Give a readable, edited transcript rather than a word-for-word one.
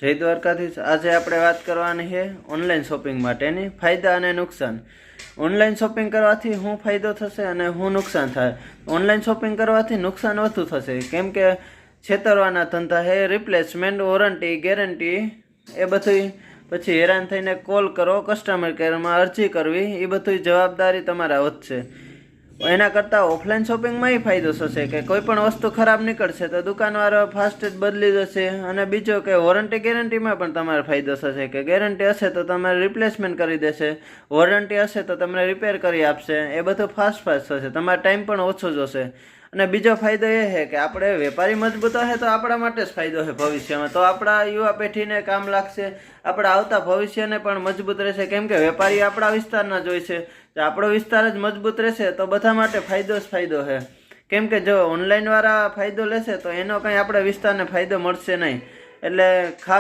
જય દ્વારકાધીશ। આજે આપણે વાત કરવાની છે ઓનલાઈન શોપિંગ માટેની ફાયદા અને નુકસાન। ઓનલાઈન શોપિંગ કરવાથી શું ફાયદો થશે અને શું નુકસાન થાય। ઓનલાઈન શોપિંગ કરવાથી નુકસાન વધુ થશે, કેમ કે છેતરવાના ધંધા છે, રિપ્લેસમેન્ટ, વોરંટી, ગેરંટી એ બધું, પછી હેરાન થઈને કોલ કરો, કસ્ટમર કેરમાં અરજી કરવી, એ બધી જવાબદારી તમારા વધશે। એના કરતાં ઓફલાઈન શોપિંગમાં એ ફાયદો થશે કે કોઈ પણ વસ્તુ ખરાબ નીકળશે તો દુકાનવાળો ફાસ્ટ જ બદલી દેશે। અને બીજો કે વોરંટી ગેરંટીમાં પણ તમારે ફાયદો થશે કે ગેરંટી હશે તો તમારે રિપ્લેસમેન્ટ કરી દેશે, વોરંટી હશે તો તમને રિપેર કરી આપશે। એ બધું ફાસ્ટ થશે, તમારો ટાઈમ પણ ઓછો જશે। અને બીજો ફાયદો એ છે કે આપણે વેપારી મજબૂત હશે તો આપણા માટે જ ફાયદો છે ભવિષ્યમાં, તો આપણા યુવા પેઢીને કામ લાગશે, આપણા આવતા ભવિષ્યને પણ મજબૂત રહેશે, કેમ કે વેપારી આપણા વિસ્તારના જ હોય છે। જો આપણો વિસ્તાર જ મજબૂત રહેશે તો બધા માટે ફાયદો જ ફાયદો છે, કેમ કે જો ઓનલાઈનવાળા ફાયદો લેશે તો એનો કંઈ આપણા વિસ્તારને ફાયદો મળશે નહીં। એટલે ખાસ